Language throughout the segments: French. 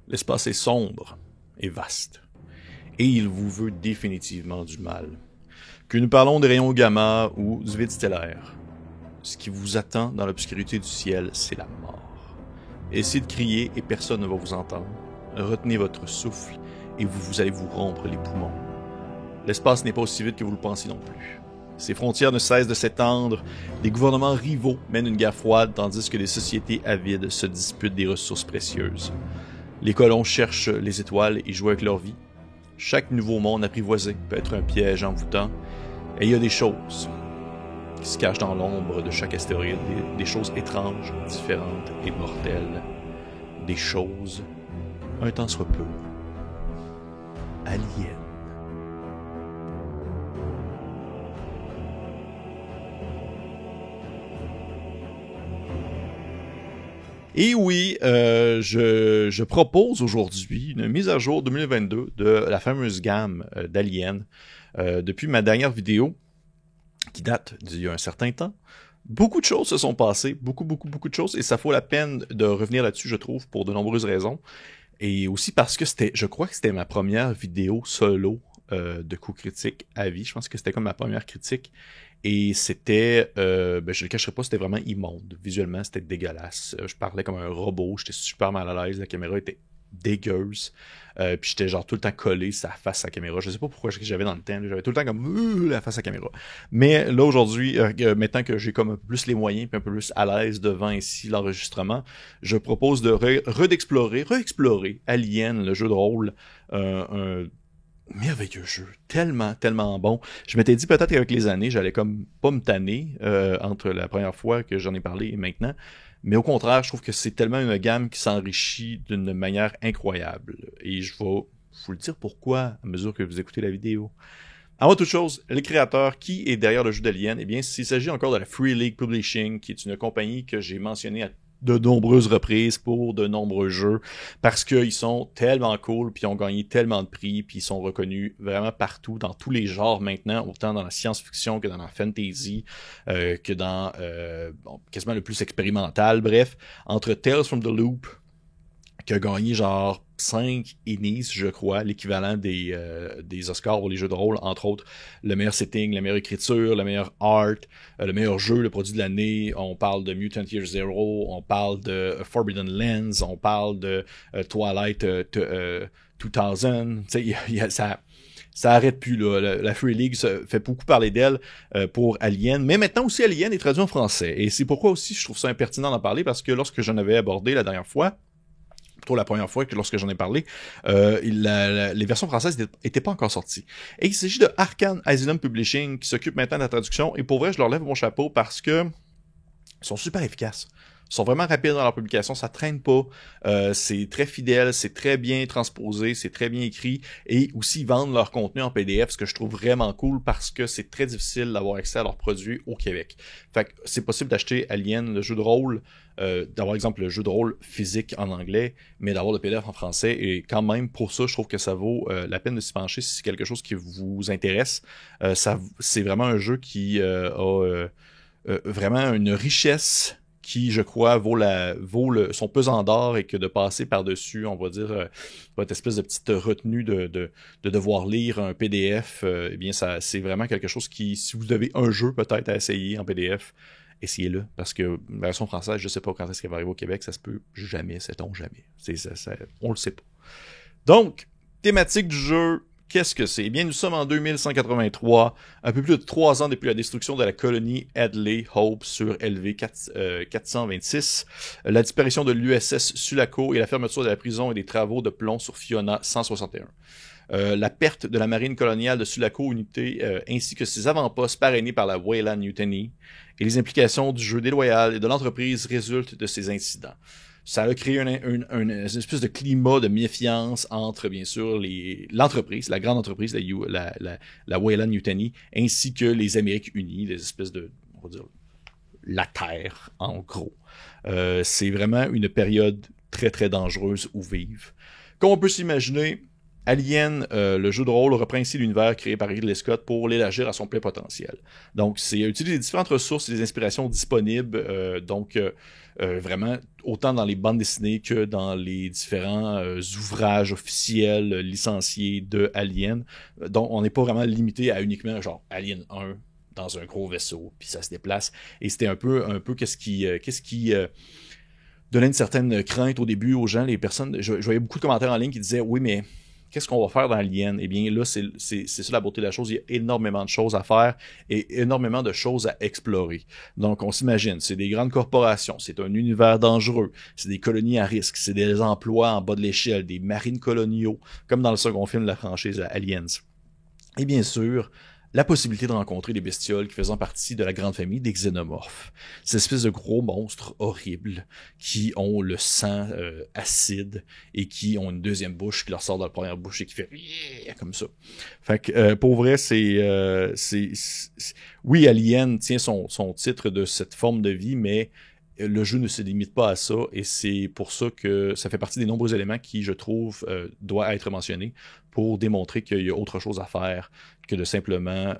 L'espace est sombre et vaste, et il vous veut définitivement du mal. Que nous parlons des rayons gamma ou du vide stellaire, ce qui vous attend dans l'obscurité du ciel, c'est la mort. Essayez de crier et personne ne va vous entendre. Retenez votre souffle et vous allez vous rompre les poumons. L'espace n'est pas aussi vite que vous le pensez non plus. Ses frontières ne cessent de s'étendre, des gouvernements rivaux mènent une guerre froide tandis que les sociétés avides se disputent des ressources précieuses. Les colons cherchent les étoiles et jouent avec leur vie. Chaque nouveau monde apprivoisé peut être un piège envoûtant, et il y a des choses qui se cachent dans l'ombre de chaque astéroïde, des choses étranges, différentes et mortelles. Des choses, un tant soit peu, aliens. Et oui, je propose aujourd'hui une mise à jour 2022 de la fameuse gamme d'Alien. Depuis ma dernière vidéo, qui date d'il y a un certain temps, beaucoup de choses se sont passées, beaucoup de choses, et ça vaut la peine de revenir là-dessus, je trouve, pour de nombreuses raisons. Et aussi parce que je crois que c'était ma première vidéo solo de coups critiques à vie. Je pense que c'était comme ma première critique. Et c'était, je le cacherai pas, c'était vraiment immonde. Visuellement, c'était dégueulasse. Je parlais comme un robot, j'étais super mal à l'aise, la caméra était dégueuse. Puis j'étais genre tout le temps collé sa face à la caméra. Je sais pas pourquoi j'avais dans le temps, j'avais tout le temps comme la face à la caméra. Mais là aujourd'hui, maintenant que j'ai comme un peu plus les moyens puis un peu plus à l'aise devant ici l'enregistrement, je propose de réexplorer Alien, le jeu de rôle, un merveilleux jeu, tellement bon. Je m'étais dit peut-être qu'avec les années, j'allais comme pas me tanner entre la première fois que j'en ai parlé et maintenant. Mais au contraire, je trouve que c'est tellement une gamme qui s'enrichit d'une manière incroyable. Et je vais vous le dire pourquoi à mesure que vous écoutez la vidéo. Avant toute chose, le créateur qui est derrière le jeu d'Alien, eh bien, il s'agit encore de la Free League Publishing, qui est une compagnie que j'ai mentionnée à de nombreuses reprises pour de nombreux jeux, parce qu'ils sont tellement cool, puis ils ont gagné tellement de prix, puis ils sont reconnus vraiment partout, dans tous les genres maintenant, autant dans la science-fiction que dans la fantasy, que dans quasiment le plus expérimental. Bref, entre Tales from the Loop, qui a gagné genre 5 Emmys, je crois, l'équivalent des Oscars pour les jeux de rôle, entre autres le meilleur setting, la meilleure écriture, le meilleur art, le meilleur jeu, le produit de l'année. On parle de Mutant Year Zero, on parle de Forbidden Lands, on parle de Twilight 2000. Tu sais, ça arrête plus là. La Free League fait beaucoup parler d'elle pour Alien, mais maintenant aussi Alien est traduit en français. Et c'est pourquoi aussi je trouve ça impertinent d'en parler, parce que lorsque j'en avais abordé la dernière fois, plutôt la première fois que lorsque j'en ai parlé, les versions françaises n'étaient pas encore sorties. Et il s'agit de Arkane Asylum Publishing qui s'occupe maintenant de la traduction. Et pour vrai, je leur lève mon chapeau parce que ils sont super efficaces. Ils sont vraiment rapides dans leur publication, ça traîne pas, c'est très fidèle, c'est très bien transposé, c'est très bien écrit, et aussi ils vendent leur contenu en PDF, ce que je trouve vraiment cool parce que c'est très difficile d'avoir accès à leurs produits au Québec. Fait que c'est possible d'acheter Alien, le jeu de rôle, d'avoir exemple le jeu de rôle physique en anglais, mais d'avoir le PDF en français, et quand même pour ça je trouve que ça vaut la peine de s'y pencher si c'est quelque chose qui vous intéresse. C'est vraiment un jeu qui a vraiment une richesse qui, je crois, vaut son pesant d'or, et que de passer par-dessus, on va dire, votre espèce de petite retenue de devoir lire un PDF, eh bien, c'est vraiment quelque chose qui, si vous avez un jeu peut-être à essayer en PDF, essayez-le, parce que la version française, je sais pas quand est-ce qu'elle va arriver au Québec, ça se peut jamais, sait-on jamais. On le sait pas. Donc, thématique du jeu, qu'est-ce que c'est? Eh bien, nous sommes en 2183, un peu plus de 3 ans depuis la destruction de la colonie Hadley Hope sur LV 426, la disparition de l'USS Sulaco et la fermeture de la prison et des travaux de plomb sur Fiona 161. La perte de la marine coloniale de Sulaco Unité, ainsi que ses avant-postes parrainés par la Weyland Mutiny, et les implications du jeu déloyal et de l'entreprise résultent de ces incidents. Ça a créé une espèce de climat de méfiance entre, bien sûr, l'entreprise, la grande entreprise, la Weyland Mutiny, ainsi que les Amériques Unies, les espèces de, on va dire, la Terre, en gros. C'est vraiment une période très, très dangereuse où vivre. Comme on peut s'imaginer, Alien, le jeu de rôle, reprend ici l'univers créé par Ridley Scott pour l'élargir à son plein potentiel. Donc, c'est utiliser les différentes ressources et les inspirations disponibles, vraiment autant dans les bandes dessinées que dans les différents ouvrages officiels licenciés de Alien. Donc, on n'est pas vraiment limité à uniquement genre Alien 1 dans un gros vaisseau, puis ça se déplace. Et c'était un peu qu'est-ce qui donnait une certaine crainte au début aux gens, les personnes. Je voyais beaucoup de commentaires en ligne qui disaient oui, mais qu'est-ce qu'on va faire dans Alien? Eh bien, là, c'est ça la beauté de la chose. Il y a énormément de choses à faire et énormément de choses à explorer. Donc, on s'imagine, c'est des grandes corporations, c'est un univers dangereux, c'est des colonies à risque, c'est des emplois en bas de l'échelle, des marines coloniaux, comme dans le second film de la franchise Aliens. Et bien sûr, la possibilité de rencontrer des bestioles qui faisant partie de la grande famille des xénomorphes. Ces espèces de gros monstres horribles qui ont le sang acide et qui ont une deuxième bouche qui leur sort de la première bouche et qui fait comme ça. Fait que pour vrai, oui, Alien tient son titre de cette forme de vie, mais le jeu ne se limite pas à ça et c'est pour ça que ça fait partie des nombreux éléments qui, je trouve, doivent être mentionnés pour démontrer qu'il y a autre chose à faire que de simplement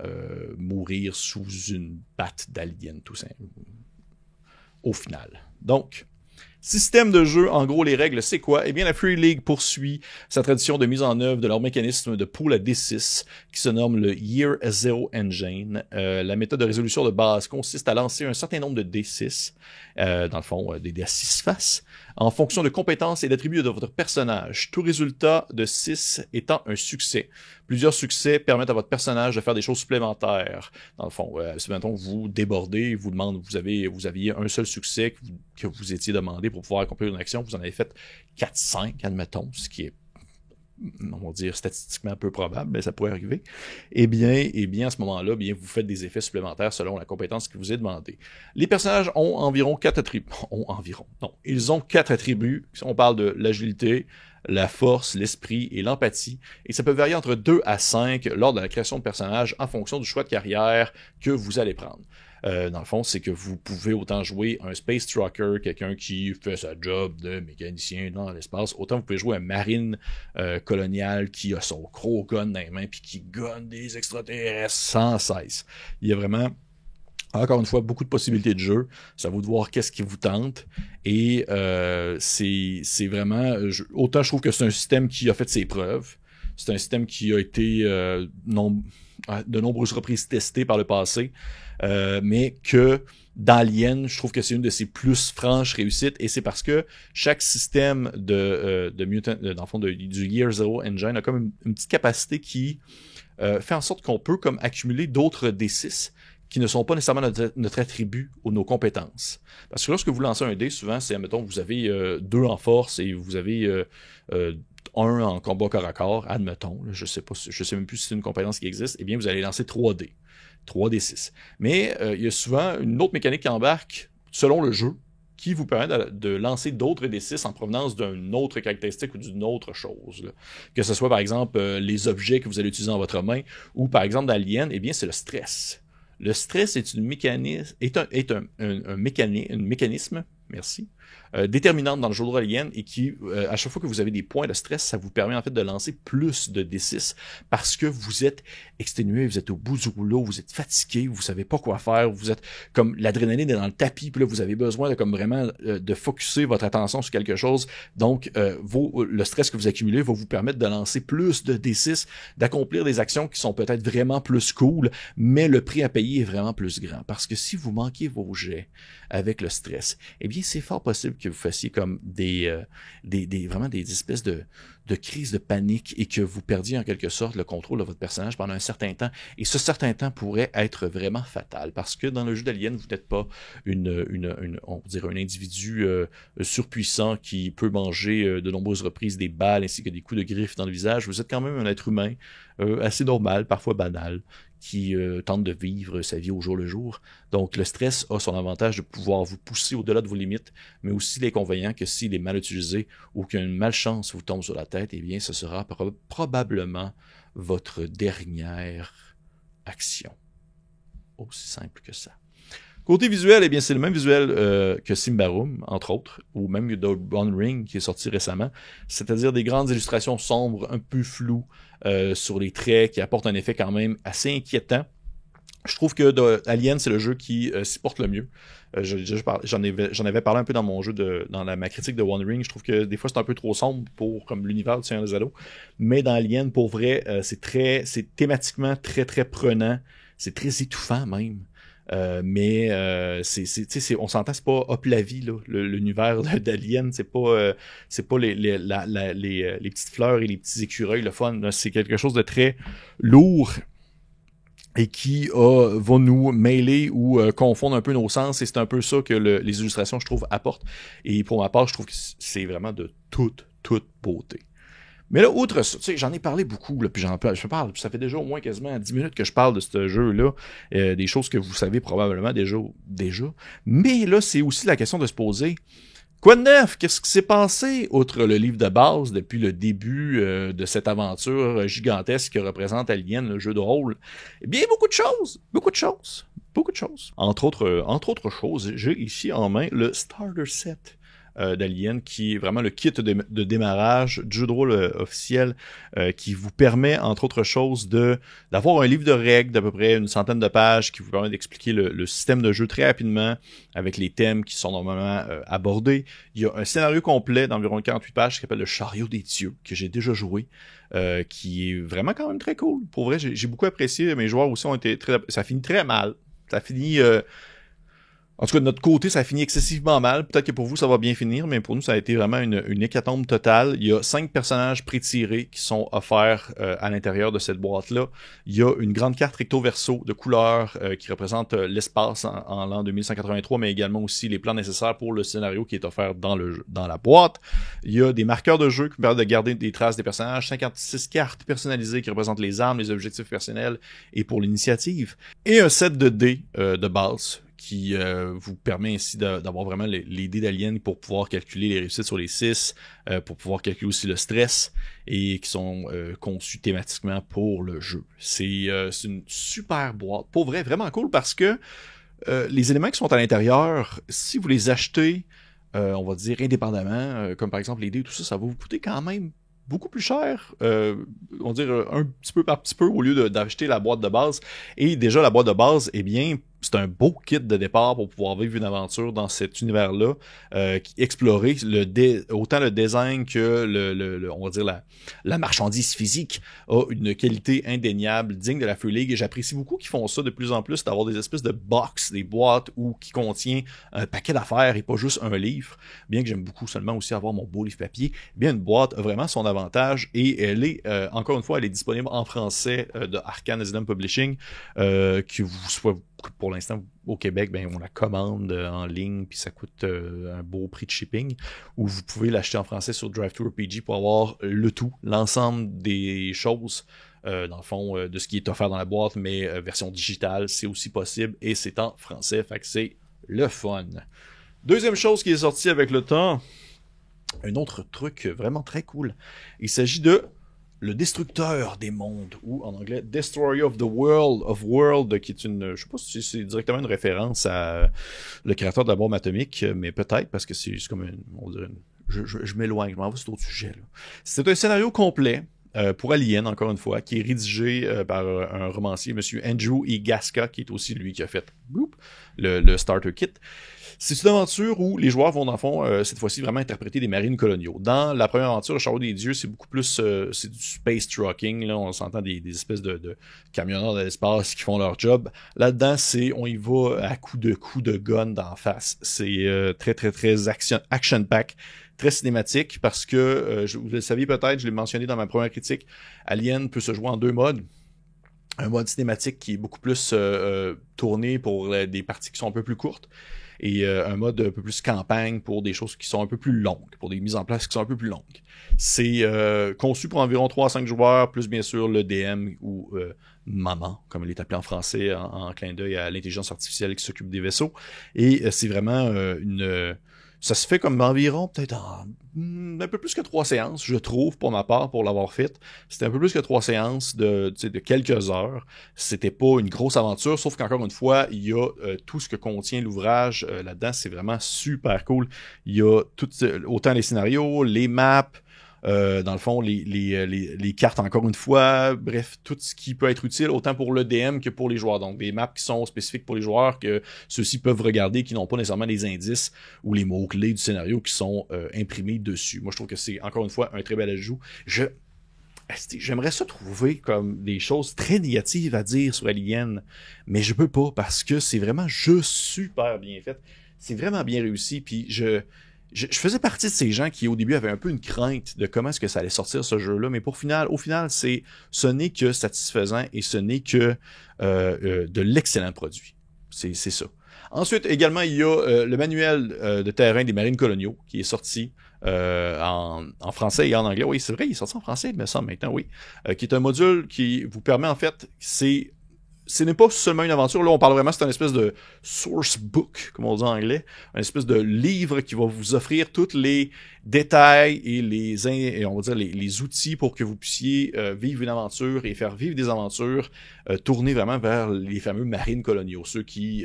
mourir sous une patte d'alien, tout simplement, au final. Donc, système de jeu, en gros, les règles, c'est quoi? Eh bien, la Free League poursuit sa tradition de mise en œuvre de leur mécanisme de pool à D6, qui se nomme le Year Zero Engine. La méthode de résolution de base consiste à lancer un certain nombre de D6, dans le fond, des D à 6 faces, en fonction de compétences et d'attributs de votre personnage. Tout résultat de 6 étant un succès. Plusieurs succès permettent à votre personnage de faire des choses supplémentaires. Dans le fond, si maintenant vous débordez, vous demande, vous aviez un seul succès que vous étiez demandé pour pouvoir accomplir une action, vous en avez fait 4-5, admettons, ce qui est, on va dire, statistiquement peu probable, mais ça pourrait arriver. Eh bien, à ce moment-là, bien, vous faites des effets supplémentaires selon la compétence qui vous est demandée. Les personnages ont environ 4 attributs. Ils ont 4 attributs. On parle de l'agilité, la force, l'esprit et l'empathie. Et ça peut varier entre 2 à 5 lors de la création de personnages en fonction du choix de carrière que vous allez prendre. Dans le fond, c'est que vous pouvez autant jouer un Space Trucker, quelqu'un qui fait sa job de mécanicien dans l'espace, autant vous pouvez jouer un marine colonial qui a son gros gun dans les mains puis qui gonne des extraterrestres sans cesse. Il y a vraiment, encore une fois, beaucoup de possibilités de jeu. C'est à vous de voir qu'est-ce qui vous tente. Et c'est vraiment... autant je trouve que c'est un système qui a fait ses preuves. C'est un système qui a été de nombreuses reprises testé par le passé. Mais que dans Alien, je trouve que c'est une de ses plus franches réussites, et c'est parce que chaque système de Mutant, dans le fond, du Year Zero Engine a comme une petite capacité qui fait en sorte qu'on peut comme accumuler d'autres D6 qui ne sont pas nécessairement notre attribut ou nos compétences. Parce que lorsque vous lancez un dé, souvent, c'est, admettons, vous avez 2 en force et vous avez 1 en combat corps à corps, admettons, je sais même plus si c'est une compétence qui existe, eh bien, vous allez lancer 3 dés. 3d6. Mais il y a souvent une autre mécanique qui embarque selon le jeu qui vous permet de lancer d'autres d6 en provenance d'une autre caractéristique ou d'une autre chose. Là. Que ce soit par exemple les objets que vous allez utiliser dans votre main ou par exemple dans Alien, eh bien c'est le stress. Le stress est un mécanisme, merci, déterminante dans le jeu de rôle Alien et qui, à chaque fois que vous avez des points de stress, ça vous permet en fait de lancer plus de D6 parce que vous êtes exténué, vous êtes au bout du rouleau, vous êtes fatigué, vous savez pas quoi faire, vous êtes comme l'adrénaline est dans le tapis, puis là vous avez besoin de comme vraiment de focusser votre attention sur quelque chose. Donc le stress que vous accumulez va vous permettre de lancer plus de D6, d'accomplir des actions qui sont peut-être vraiment plus cool, mais le prix à payer est vraiment plus grand parce que si vous manquez vos jets avec le stress, eh bien c'est fort possible que vous fassiez comme vraiment des espèces de crises de panique et que vous perdiez en quelque sorte le contrôle de votre personnage pendant un certain temps. Et ce certain temps pourrait être vraiment fatal parce que dans le jeu d'Alien, vous n'êtes pas on dirait un individu surpuissant qui peut manger de nombreuses reprises des balles ainsi que des coups de griffe dans le visage. Vous êtes quand même un être humain assez normal, parfois banal, qui tente de vivre sa vie au jour le jour. Donc, le stress a son avantage de pouvoir vous pousser au-delà de vos limites, mais aussi l'inconvénient que s'il est mal utilisé ou qu'une malchance vous tombe sur la tête, eh bien, ce sera probablement votre dernière action. Aussi simple que ça. Côté visuel, eh bien, c'est le même visuel que Symbaroum, entre autres, ou même The One Ring, qui est sorti récemment. C'est-à-dire des grandes illustrations sombres, un peu floues sur les traits, qui apportent un effet quand même assez inquiétant. Je trouve que Alien, c'est le jeu qui s'y porte le mieux. J'en avais parlé un peu dans mon jeu, ma critique de One Ring. Je trouve que des fois, c'est un peu trop sombre pour comme l'univers du Seigneur des Anneaux. Mais dans Alien, pour vrai, c'est thématiquement très, très prenant. C'est très étouffant même. On s'entend, c'est pas hop la vie là, l'univers d'Alien, c'est pas les petites fleurs et les petits écureuils, le fun. Là, c'est quelque chose de très lourd et qui va nous mêler ou confondre un peu nos sens, et c'est un peu ça que les illustrations, je trouve, apportent. Et pour ma part, je trouve que c'est vraiment de toute beauté. Mais là, outre ça, tu sais, j'en ai parlé beaucoup, là, puis je parle, ça fait déjà au moins quasiment 10 minutes que je parle de ce jeu-là, des choses que vous savez probablement déjà. Mais là, c'est aussi la question de se poser, quoi de neuf? Qu'est-ce qui s'est passé, outre le livre de base, depuis le début de cette aventure gigantesque que représente Alien, le jeu de rôle? Eh bien, beaucoup de choses. Entre autres choses, j'ai ici en main le Starter Set d'Alien, qui est vraiment le kit de démarrage du jeu de rôle officiel, qui vous permet, entre autres choses, d'avoir un livre de règles d'à peu près une centaine de pages, qui vous permet d'expliquer le système de jeu très rapidement, avec les thèmes qui sont normalement abordés. Il y a un scénario complet d'environ 48 pages qui s'appelle le Chariot des Dieux, que j'ai déjà joué, qui est vraiment quand même très cool. Pour vrai, j'ai beaucoup apprécié. Mes joueurs aussi ont été ça finit très mal. Ça finit... En tout cas, de notre côté, ça a fini excessivement mal. Peut-être que pour vous, ça va bien finir, mais pour nous, ça a été vraiment une hécatombe totale. Il y a 5 personnages pré-tirés qui sont offerts à l'intérieur de cette boîte-là. Il y a une grande carte recto-verso de couleurs qui représente l'espace en l'an 2183, mais également aussi les plans nécessaires pour le scénario qui est offert dans la boîte. Il y a des marqueurs de jeu qui permettent de garder des traces des personnages, 56 cartes personnalisées qui représentent les armes, les objectifs personnels et pour l'initiative. Et un set de dés de base qui vous permet ainsi d'avoir vraiment les dés d'Alien pour pouvoir calculer les réussites sur les 6, pour pouvoir calculer aussi le stress, et qui sont conçus thématiquement pour le jeu. C'est une super boîte. Pour vrai, vraiment cool, parce que les éléments qui sont à l'intérieur, si vous les achetez, on va dire indépendamment, comme par exemple les dés et tout ça, ça va vous coûter quand même beaucoup plus cher, on va dire un petit peu par petit peu, au lieu d'acheter la boîte de base. Et déjà, la boîte de base, eh bien, c'est un beau kit de départ pour pouvoir vivre une aventure dans cet univers-là, explorer autant le design que on va dire la marchandise physique a une qualité indéniable, digne de la Free League, et j'apprécie beaucoup qu'ils font ça de plus en plus, d'avoir des espèces de box, des boîtes qui contient un paquet d'affaires et pas juste un livre, bien que j'aime beaucoup seulement aussi avoir mon beau livre papier. Eh bien, une boîte a vraiment son avantage, et elle est, encore une fois, elle est disponible en français de Arcane Asylum Publishing, que vous soit pour l'instant au Québec, ben on la commande en ligne, puis ça coûte un beau prix de shipping, ou vous pouvez l'acheter en français sur DriveThruRPG pour avoir l'ensemble des choses, dans le fond, de ce qui est offert dans la boîte, mais version digitale, c'est aussi possible, et c'est en français, fait que c'est le fun. Deuxième chose qui est sortie avec le temps, un autre truc vraiment très cool, il s'agit de le destructeur des mondes, ou en anglais Destroyer of the World, qui est je sais pas si c'est directement une référence à le créateur de la bombe atomique, mais peut-être, parce que c'est comme on dirait je m'éloigne, je m'en vais sur d'autres sujets. C'est un scénario complet pour Alien, encore une fois, qui est rédigé par un romancier, monsieur Andrew E. Gasca, qui est aussi lui qui a fait le Starter Kit. C'est une aventure où les joueurs vont, dans le fond, cette fois-ci, vraiment interpréter des marines coloniaux. Dans la première aventure, le Chariot des Dieux, c'est beaucoup plus c'est du space trucking. Là, on s'entend des espèces de camionneurs de l'espace qui font leur job. Là-dedans, on y va à coups de gun d'en face. C'est très, très, très action-pack, très cinématique, parce que, vous le saviez peut-être, je l'ai mentionné dans ma première critique, Alien peut se jouer en 2 modes. Un mode cinématique qui est beaucoup plus tourné pour des parties qui sont un peu plus courtes, et un mode un peu plus campagne pour des choses qui sont un peu plus longues, pour des mises en place qui sont un peu plus longues. C'est conçu pour environ 3 à 5 joueurs, plus bien sûr le DM, ou maman, comme elle est appelée en français, en clin d'œil à l'intelligence artificielle qui s'occupe des vaisseaux. Et c'est vraiment Ça se fait comme environ peut-être un peu plus que 3 séances, je trouve, pour ma part, pour l'avoir fait. C'était un peu plus que 3 séances de quelques heures. C'était pas une grosse aventure, sauf qu'encore une fois, il y a tout ce que contient l'ouvrage là-dedans. C'est vraiment super cool. Il y a autant les scénarios, les maps, dans le fond, les cartes encore une fois, bref, tout ce qui peut être utile autant pour le DM que pour les joueurs. Donc, des maps qui sont spécifiques pour les joueurs que ceux-ci peuvent regarder, qui n'ont pas nécessairement les indices ou les mots-clés du scénario qui sont imprimés dessus. Moi, je trouve que c'est encore une fois un très bel ajout. J'aimerais ça trouver comme des choses très négatives à dire sur Alien, mais je peux pas parce que c'est vraiment juste super bien fait. C'est vraiment bien réussi, puis je faisais partie de ces gens qui, au début, avaient un peu une crainte de comment est-ce que ça allait sortir, ce jeu-là, mais au final, ce n'est que satisfaisant et ce n'est que de l'excellent produit. C'est ça. Ensuite, également, il y a le manuel de terrain des marines coloniaux qui est sorti en français et en anglais. Oui, c'est vrai, il est sorti en français, il me semble maintenant, oui. Qui est un module qui vous permet, en fait, ce n'est pas seulement une aventure. Là, on parle vraiment, c'est une espèce de source book, comme on dit en anglais. Une espèce de livre qui va vous offrir tous les détails et on va dire les outils pour que vous puissiez vivre une aventure et faire vivre des aventures tournées vraiment vers les fameux marines coloniaux, ceux qui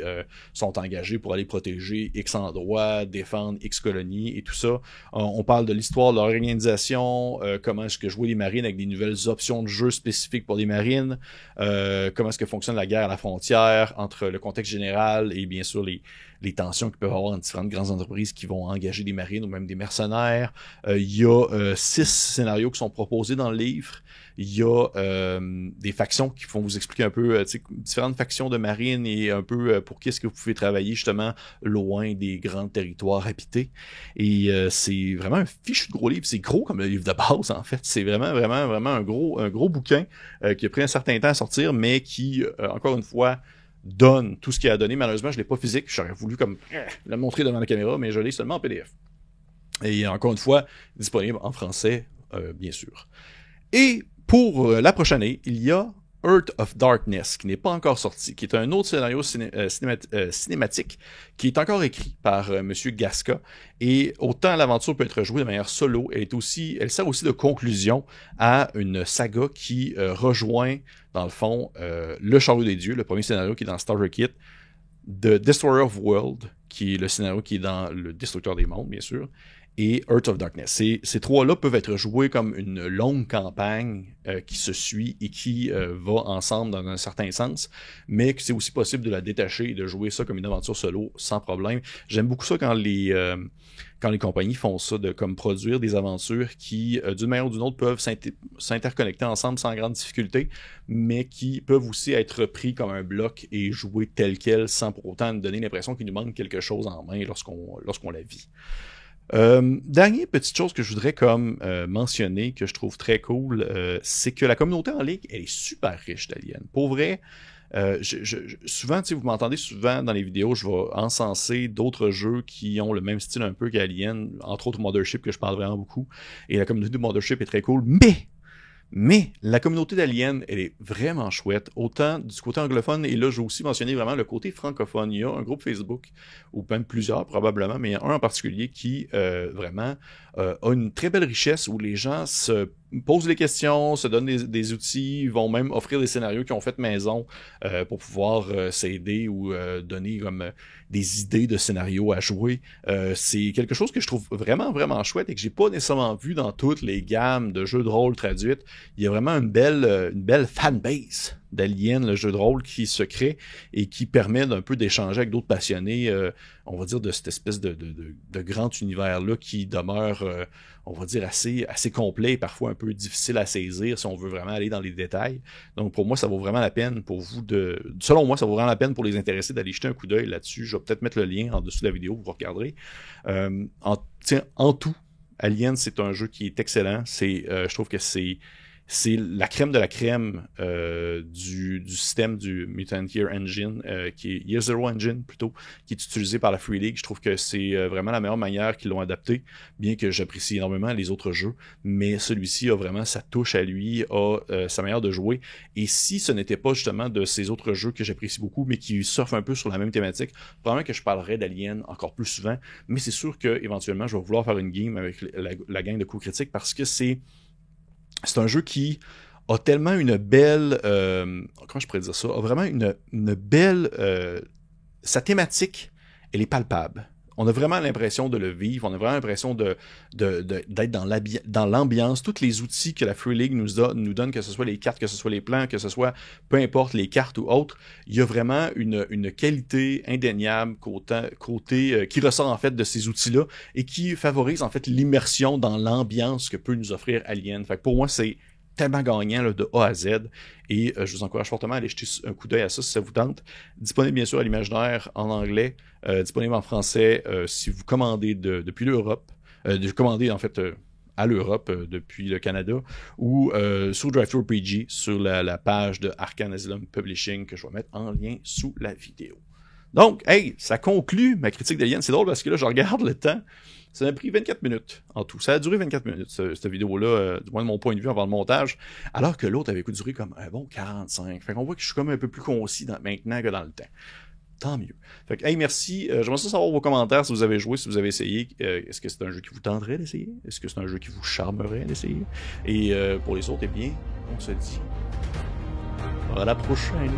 sont engagés pour aller protéger X endroits, défendre X colonies et tout ça. On parle de l'histoire de l'organisation, comment est-ce que jouer les marines avec des nouvelles options de jeu spécifiques pour les marines, comment est-ce que fonctionne la guerre à la frontière entre le contexte général et bien sûr les tensions qu'il peut y avoir entre différentes grandes entreprises qui vont engager des marines ou même des mercenaires. Il y a 6 scénarios qui sont proposés dans le livre. Il y a des factions qui vont vous expliquer un peu différentes factions de marines et un peu pour qui est-ce que vous pouvez travailler justement loin des grands territoires habités. Et c'est vraiment un fichu de gros livre. C'est gros comme le livre de base en fait. C'est vraiment un gros bouquin qui a pris un certain temps à sortir, mais qui, encore une fois, donne tout ce qu'il a donné. Malheureusement, je l'ai pas physique. J'aurais voulu comme le montrer devant la caméra, mais je l'ai seulement en PDF. Et encore une fois, disponible en français, bien sûr. Et pour la prochaine année, il y a Heart of Darkness, qui n'est pas encore sorti, qui est un autre scénario cinématique, qui est encore écrit par Monsieur Gasca. Et autant l'aventure peut être jouée de manière solo, elle sert aussi de conclusion à une saga qui rejoint, dans le fond, Le Chariot des Dieux, le premier scénario qui est dans Starter Kit, The Destroyer of World, qui est le scénario qui est dans Le Destructeur des Mondes, bien sûr, et Heart of Darkness. Ces trois-là peuvent être joués comme une longue campagne qui se suit et qui va ensemble dans un certain sens, mais que c'est aussi possible de la détacher et de jouer ça comme une aventure solo sans problème. J'aime beaucoup ça quand les compagnies font ça, de comme produire des aventures qui, d'une manière ou d'une autre, peuvent s'interconnecter ensemble sans grande difficulté, mais qui peuvent aussi être pris comme un bloc et jouer tel quel sans pour autant nous donner l'impression qu'il nous manque quelque chose en main lorsqu'on la vit. Dernière petite chose que je voudrais comme mentionner, que je trouve très cool, c'est que la communauté en ligne, elle est super riche d'Alien. Pour vrai, souvent, vous m'entendez souvent dans les vidéos, je vais encenser d'autres jeux qui ont le même style un peu qu'Alien, entre autres Mothership, que je parle vraiment beaucoup, et la communauté de Mothership est très cool, mais la communauté d'Alien, elle est vraiment chouette, autant du côté anglophone, et là, je vais aussi mentionner vraiment le côté francophone. Il y a un groupe Facebook, ou même plusieurs probablement, mais il y a un en particulier qui vraiment a une très belle richesse où les gens se posent des questions, se donnent des outils, vont même offrir des scénarios qu'ils ont fait maison pour pouvoir s'aider ou donner comme des idées de scénarios à jouer. C'est quelque chose que je trouve vraiment chouette et que j'ai pas nécessairement vu dans toutes les gammes de jeux de rôle traduites. Il y a vraiment une belle fanbase d'Alien, le jeu de rôle, qui se crée et qui permet d'un peu d'échanger avec d'autres passionnés, on va dire, de cette espèce de grand univers-là qui demeure, on va dire, assez complet et parfois un peu difficile à saisir si on veut vraiment aller dans les détails. Donc pour moi, ça vaut vraiment la peine pour vous selon moi, ça vaut vraiment la peine pour les intéressés d'aller jeter un coup d'œil là-dessus. Je vais peut-être mettre le lien en dessous de la vidéo, vous regarderez. En tout, Alien, c'est un jeu qui est excellent. Je trouve que c'est c'est la crème de la crème du système du Mutant Year Engine, qui est Year Zero Engine plutôt, qui est utilisé par la Free League. Je trouve que c'est vraiment la meilleure manière qu'ils l'ont adapté, bien que j'apprécie énormément les autres jeux, mais celui-ci a vraiment sa touche à lui, a sa manière de jouer, et si ce n'était pas justement de ces autres jeux que j'apprécie beaucoup, mais qui surfent un peu sur la même thématique, probablement que je parlerais d'Alien encore plus souvent, mais c'est sûr que éventuellement je vais vouloir faire une game avec la gang de coups critiques, parce que c'est un jeu qui a tellement une belle... comment je pourrais dire ça? A vraiment une belle... sa thématique, elle est palpable. On a vraiment l'impression de le vivre, on a vraiment l'impression d'être dans l'ambiance. Tous les outils que la Free League nous donne, que ce soit les cartes, que ce soit les plans, que ce soit, peu importe, les cartes ou autres, il y a vraiment une qualité indéniable côté qui ressort en fait de ces outils-là et qui favorise en fait l'immersion dans l'ambiance que peut nous offrir Alien. Fait que pour moi, c'est tellement gagnant là, de A à Z, et je vous encourage fortement à aller jeter un coup d'œil à ça si ça vous tente. Disponible bien sûr à l'imaginaire en anglais, disponible en français si vous commandez depuis l'Europe, commandez en fait à l'Europe depuis le Canada, ou sur DriveThruRPG sur la page de Arcane Asylum Publishing que je vais mettre en lien sous la vidéo. Donc, hey, ça conclut ma critique d'Alien. C'est drôle parce que là, je regarde le temps. Ça m'a pris 24 minutes en tout. Ça a duré 24 minutes, cette vidéo-là, du moins de mon point de vue avant le montage, alors que l'autre avait duré comme un bon 45. Fait qu'on voit que je suis comme un peu plus concis maintenant que dans le temps. Tant mieux. Fait que, hey, merci. J'aimerais savoir vos commentaires si vous avez joué, si vous avez essayé. Est-ce que c'est un jeu qui vous tenterait d'essayer? Est-ce que c'est un jeu qui vous charmerait d'essayer? Et pour les autres, eh bien, on se dit à la prochaine.